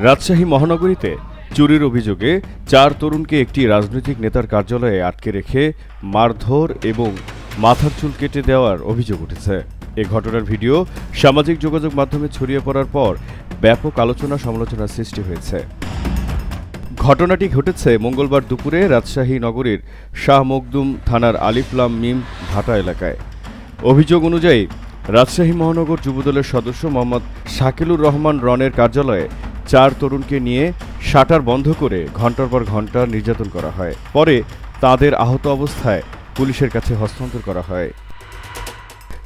রাজশাহী মহানগরীতে চুরির অভিযোগে ৪ তরুণকে একটি রাজনৈতিক নেতার কার্যালয়ে আটকে রেখে মারধর এবং মাথার চুল কেটে দেওয়ার অভিযোগ উঠেছে। এ ঘটনার ভিডিও সামাজিক যোগাযোগ মাধ্যমে ছড়িয়ে পড়ার পর ব্যাপক আলোচনা সমালোচনার সৃষ্টি হয়েছে। ঘটনাটি ঘটেছে মঙ্গলবার দুপুরে রাজশাহী নগরীর শাহ মখদুম থানার আলিফলাম মিম ভাটা এলাকায়। অভিযোগ অনুযায়ী রাজশাহী মহানগর যুবদলের সদস্য মোহাম্মদ শাকিলুর রহমান রনের কার্যালয়ে ৪ তরুণকে নিয়ে শাটার বন্ধ করে ঘণ্টার পর ঘণ্টা নির্যাতন করা হয়। পরে তাদের আহত অবস্থায় পুলিশের কাছে হস্তান্তর করা হয়।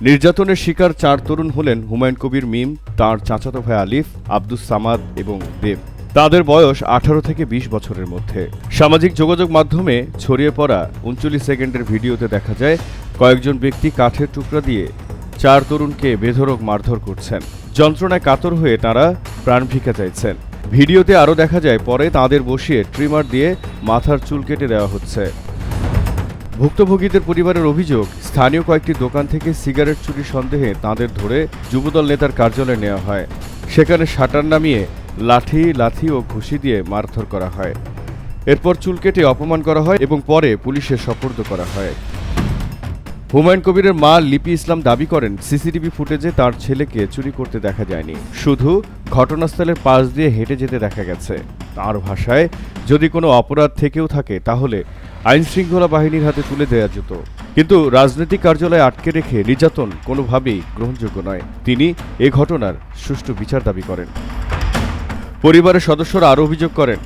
নির্যাতনের শিকার ৪ তরুণ হলেন হুমায়ুন কবির মিম, তাঁর চাচাতো ভাই আলিফ, আব্দুস সামাদ এবং দেব। তাদের বয়স ১৮ থেকে ২০ বছরের মধ্যে। সামাজিক যোগাযোগ মাধ্যমে ছড়িয়ে পড়া ৩৯ সেকেন্ডের ভিডিওতে দেখা যায় কয়েকজন ব্যক্তি কাঠের টুকরা দিয়ে ৪ তরুণকে বেধড়ক মারধর করছেন। যন্ত্রণায় কাতর হয়ে তারা প্রাণ ভিক্ষা চাইছেন। ভিডিওতে আরও দেখা যায় পরে তাদের বসিয়ে ট্রিমার দিয়ে মাথার চুল কেটে দেওয়া হচ্ছে। ভুক্তভোগীদের পরিবারের অভিযোগ, স্থানীয় কয়েকটি দোকান থেকে সিগারেট চুরির সন্দেহে তাঁদের ধরে যুবদল নেতার কার্যালয়ে নেওয়া হয়। সেখানে শাটার নামিয়ে লাঠি ও ঘুষি দিয়ে মারধর করা হয়। এরপর চুল কেটে অপমান করা হয় এবং পরে পুলিশে সোপর্দ করা হয়। হুমায়ুন কবিরের মা লিপি ইসলাম দাবি করেন, সিসিটিভি ফুটেজে তার ছেলেকে চুরি করতে দেখা যায়নি, শুধু ঘটনাস্থলের পাশ দিয়ে হেঁটে যেতে দেখা গেছে। তার ভাষায়, যদি কোনো অপরাধ থেকেও থাকে তাহলে আইনশৃঙ্খলা বাহিনীর হাতে তুলে দেওয়া যেত, কিন্তু রাজনৈতিক কার্যালয়ে আটকে রেখে নির্যাতন কোনোভাবেই গ্রহণযোগ্য নয়। তিনি এ ঘটনার সুষ্ঠু বিচার দাবি করেন। পরিবারের সদস্যরা আরও অভিযোগ করেন,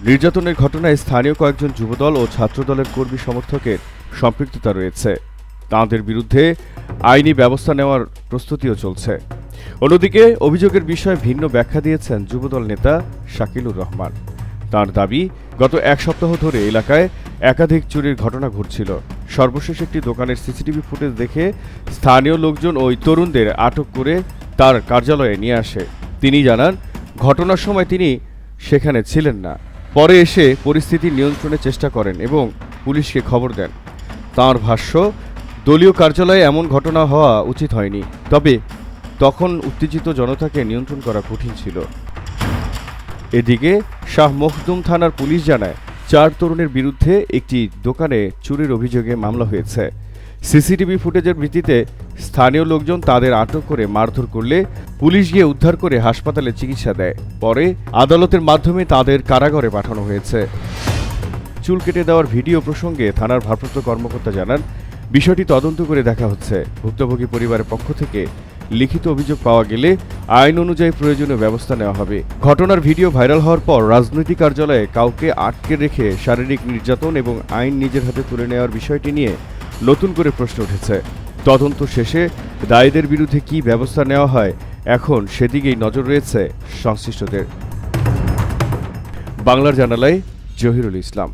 নির্যাতনের ঘটনায় স্থানীয় কয়েকজন যুবদল ও ছাত্রদলের কর্মী সমর্থকের সম্পৃক্ততা রয়েছে। তাঁদের বিরুদ্ধে আইনি ব্যবস্থা নেওয়ার প্রস্তুতিও চলছে। অন্যদিকে অভিযোগের বিষয়ে ভিন্ন ব্যাখ্যা দিয়েছেন যুবদল নেতা শাকিলুর রহমান। তার দাবি, গত ১ সপ্তাহ ধরে এলাকায় একাধিক চুরির ঘটনা ঘটছিল। সর্বশেষ একটি দোকানের সিসিটিভি ফুটেজ দেখে স্থানীয় লোকজন ওই তরুণদের আটক করে তার কার্যালয়ে নিয়ে আসে। তিনি জানান, ঘটনার সময় তিনি সেখানে ছিলেন না। পরে এসে পরিস্থিতি নিয়ন্ত্রণের চেষ্টা করেন এবং পুলিশকে খবর দেন। তাঁর ভাষ্য, দলীয় কার্যালয়ে এমন ঘটনা হওয়া উচিত হয়নি, তবে তখন উত্তেজিত জনতাকে নিয়ন্ত্রণ করা কঠিন ছিল। এদিকে শাহ মখদুম থানার পুলিশ জানায়, ৪ তরুণের বিরুদ্ধে একটি দোকানে চুরির অভিযোগে মামলা হয়েছে। সিসিটিভি ফুটেজের ভিত্তিতে স্থানীয় লোকজন তাদের আটক করে মারধর করলে পুলিশ গিয়ে উদ্ধার করে হাসপাতালে চিকিৎসা দেয়। পরে আদালতের মাধ্যমে তাদের কারাগারে পাঠানো হয়েছে। চুল কেটে দেওয়ার ভিডিও প্রসঙ্গে থানার ভারপ্রাপ্ত কর্মকর্তা জানান, বিষয়টি তদন্ত করে দেখা হচ্ছে। ভুক্তভোগী পরিবারের পক্ষ থেকে লিখিত অভিযোগ পাওয়া গেলে আইন অনুযায়ী প্রয়োজনীয় ব্যবস্থা নেওয়া হবে। ঘটনার ভিডিও ভাইরাল হওয়ার পর রাজনৈতিক কার্যালয়ে কাউকে আটকে রেখে শারীরিক নির্যাতন এবং আইন নিজের হাতে তুলে নেওয়ার বিষয়টি নিয়ে নতুন করে প্রশ্ন উঠেছে। তদন্ত শেষে দায়ীদের বিরুদ্ধে কী ব্যবস্থা নেওয়া হয়, এখন সেদিকেই নজর রয়েছে সংশ্লিষ্টদের। বাংলার জানালায় জহিরুল ইসলাম।